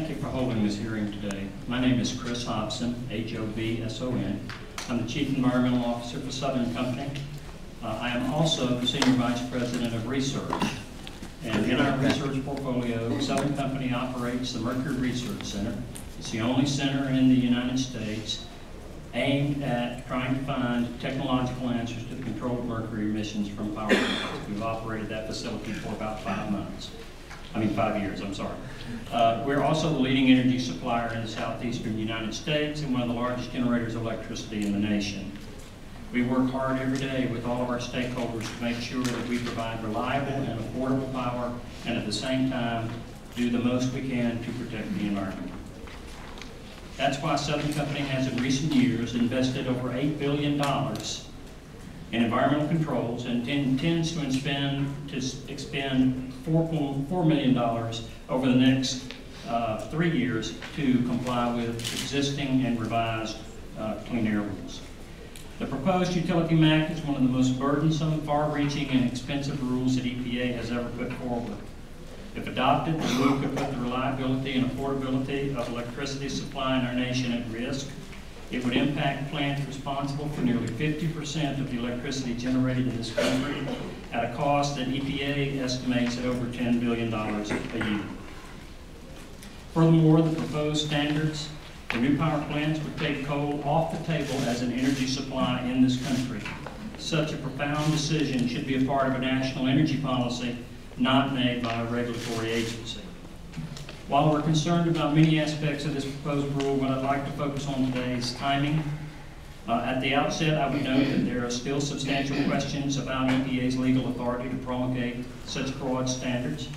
Thank you for holding this hearing today. My name is Chris Hobson, H-O-B-S-O-N. I'm the Chief Environmental Officer for Southern Company. I am also the Senior Vice President of Research. And in our research portfolio, Southern Company operates the Mercury Research Center. It's the only center in the United States aimed at trying to find technological answers to the control of mercury emissions from power plants. We've operated that facility for about 5 years, I'm sorry. We're also the leading energy supplier in the southeastern United States and one of the largest generators of electricity in the nation. We work hard every day with all of our stakeholders to make sure that we provide reliable and affordable power and at the same time do the most we can to protect the environment. That's why Southern Company has in recent years invested over $8 billion in environmental controls and intends to expend $4.4 million over the next 3 years to comply with existing and revised clean air rules. The proposed Utility MAC is one of the most burdensome, far-reaching, and expensive rules that EPA has ever put forward. If adopted, the rule could put the reliability and affordability of electricity supply in our nation at risk. It would impact plants responsible for nearly 50% of the electricity generated in this country at a cost that EPA estimates at over $10 billion a year. Furthermore, the proposed standards for new power plants would take coal off the table as an energy supply in this country. Such a profound decision should be a part of a national energy policy, not made by a regulatory agency. While we're concerned about many aspects of this proposed rule, what I'd like to focus on today is timing. At the outset, I would note that there are still substantial questions about EPA's legal authority to promulgate such broad standards.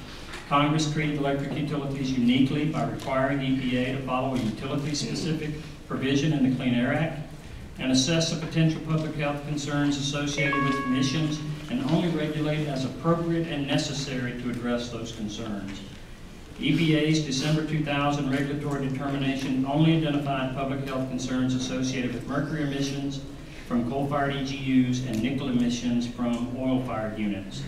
Congress treated electric utilities uniquely by requiring EPA to follow a utility-specific provision in the Clean Air Act and assess the potential public health concerns associated with emissions and only regulate as appropriate and necessary to address those concerns. EPA's December 2000 regulatory determination only identified public health concerns associated with mercury emissions from coal-fired EGUs and nickel emissions from oil-fired units.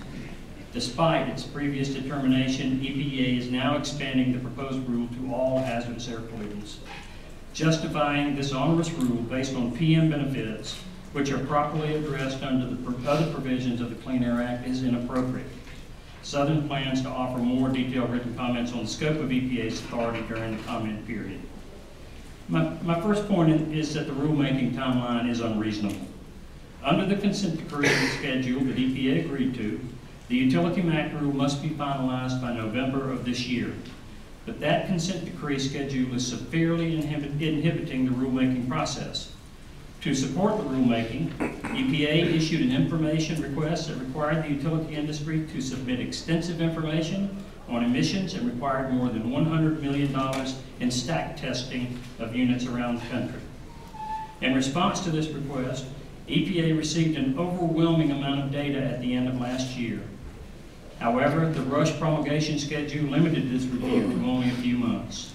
Despite its previous determination, EPA is now expanding the proposed rule to all hazardous air pollutants. Justifying this onerous rule based on PM benefits, which are properly addressed under the other provisions of the Clean Air Act, is inappropriate. Southern plans to offer more detailed written comments on the scope of EPA's authority during the comment period. My first point is that the rulemaking timeline is unreasonable. Under the consent decree schedule that EPA agreed to, the Utility MAC rule must be finalized by November of this year. But that consent decree schedule is severely inhibiting the rulemaking process. To support the rulemaking, EPA issued an information request that required the utility industry to submit extensive information on emissions and required more than $100 million in stack testing of units around the country. In response to this request, EPA received an overwhelming amount of data at the end of last year. However, the rush promulgation schedule limited this review to only a few months.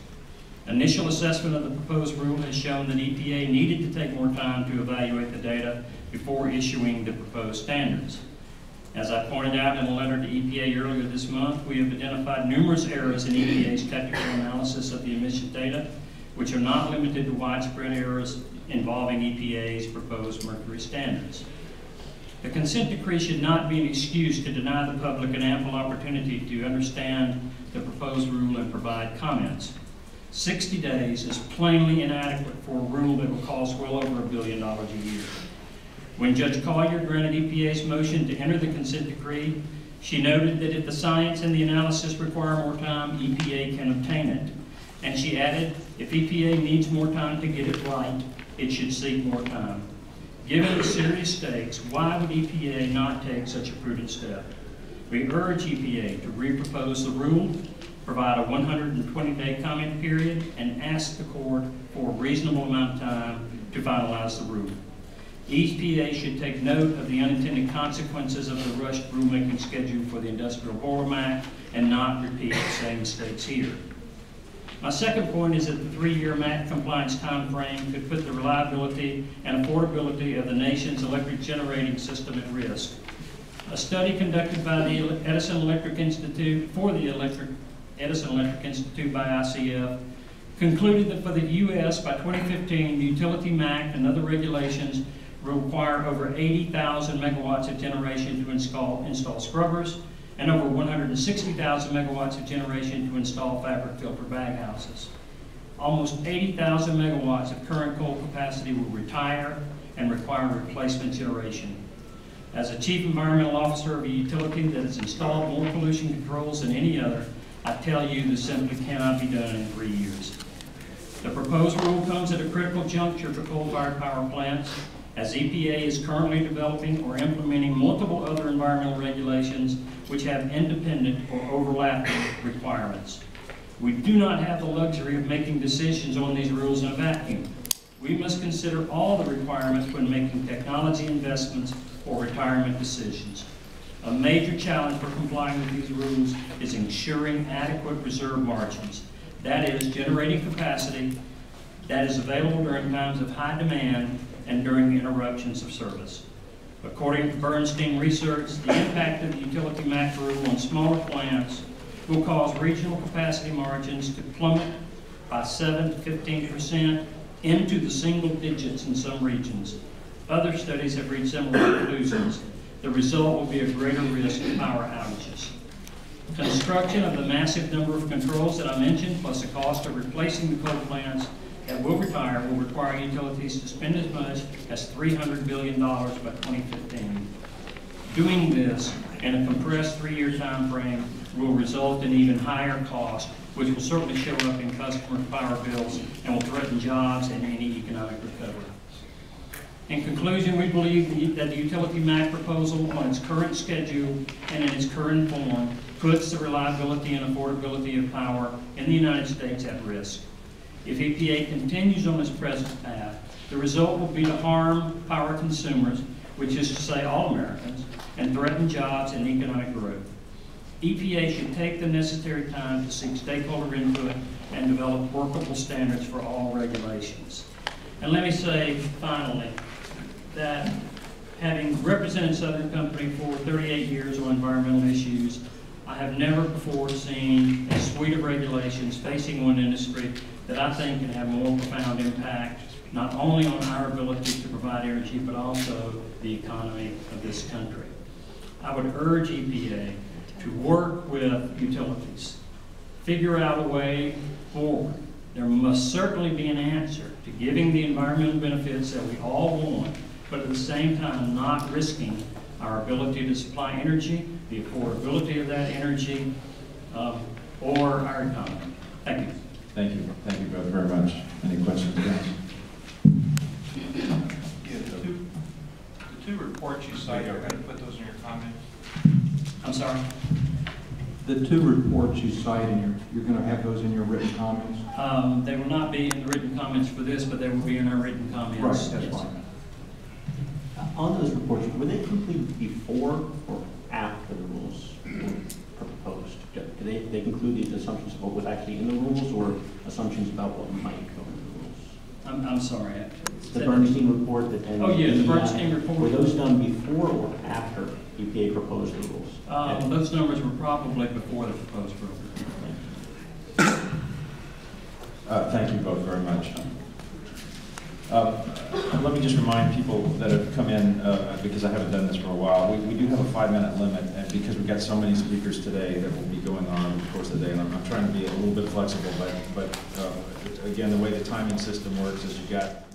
Initial assessment of the proposed rule has shown that EPA needed to take more time to evaluate the data before issuing the proposed standards. As I pointed out in a letter to EPA earlier this month, we have identified numerous errors in EPA's technical analysis of the emission data, which are not limited to widespread errors involving EPA's proposed mercury standards. The consent decree should not be an excuse to deny the public an ample opportunity to understand the proposed rule and provide comments. 60 days is plainly inadequate for a rule that will cost well over $1 billion a year. When Judge Collier granted EPA's motion to enter the consent decree, she noted that if the science and the analysis require more time, EPA can obtain it. And she added, if EPA needs more time to get it right, it should seek more time. Given the serious stakes, why would EPA not take such a prudent step? We urge EPA to repropose the rule, provide a 120-day comment period, and ask the court for a reasonable amount of time to finalize the rule. EPA should take note of the unintended consequences of the rushed rulemaking schedule for the Industrial Boiler MAC and not repeat the same mistakes here. My second point is that the 3-year MAC compliance time frame could put the reliability and affordability of the nation's electric generating system at risk. A study conducted by the Edison Electric Institute by ICF concluded that for the U.S. by 2015, the Utility MAC and other regulations require over 80,000 megawatts of generation to install scrubbers and over 160,000 megawatts of generation to install fabric filter baghouses. Almost 80,000 megawatts of current coal capacity will retire and require replacement generation. As a chief environmental officer of a utility that has installed more pollution controls than any other, I tell you this simply cannot be done in 3 years. The proposed rule comes at a critical juncture for coal-fired power plants, as EPA is currently developing or implementing multiple other environmental regulations which have independent or overlapping requirements. We do not have the luxury of making decisions on these rules in a vacuum. We must consider all the requirements when making technology investments or retirement decisions. A major challenge for complying with these rules is ensuring adequate reserve margins. That is, generating capacity that is available during times of high demand and during interruptions of service. According to Bernstein Research, the impact of the Utility MAC rule on smaller plants will cause regional capacity margins to plummet by 7 to 15% into the single digits in some regions. Other studies have reached similar conclusions. The result will be a greater risk of power outages. Construction of the massive number of controls that I mentioned, plus the cost of replacing the coal plants that will retire, will require utilities to spend as much as $300 billion by 2015. Doing this in a compressed 3-year time frame will result in even higher costs, which will certainly show up in customer power bills and will threaten jobs and any economic recovery. In conclusion, we believe that the Utility MAC proposal on its current schedule and in its current form puts the reliability and affordability of power in the United States at risk. If EPA continues on its present path, the result will be to harm power consumers, which is to say all Americans, and threaten jobs and economic growth. EPA should take the necessary time to seek stakeholder input and develop workable standards for all regulations. And let me say, finally, that having represented Southern Company for 38 years on environmental issues, I have never before seen a suite of regulations facing one industry that I think can have more profound impact, not only on our ability to provide energy, but also the economy of this country. I would urge EPA to work with utilities, figure out a way forward. There must certainly be an answer to giving the environmental benefits that we all want, but at the same time not risking our ability to supply energy, the affordability of that energy, or our economy. Thank you. Thank you. Thank you both very much. Any questions, guys? Yeah, the two reports you cite, you're going to put those in your comments? I'm sorry? The two reports you cite, and you're going to have those in your written comments? They will not be in the written comments for this, but they will be in our written comments. Right, that's fine. On those reports, were they completed before or after the rules were proposed? Did they conclude these assumptions of what was actually in the rules, or assumptions about what might go in the rules? I'm sorry. The Bernstein report that Oh yeah, the Bernstein report. Were those done before or after EPA proposed the rules? Those numbers were probably before the proposed rule. Thank you both very much. Let me just remind people that have come in, because I haven't done this for a while, we do have a 5-minute limit, and because we've got so many speakers today that will be going on over the course of the day, and I'm trying to be a little bit flexible, but again, the way the timing system works is you've got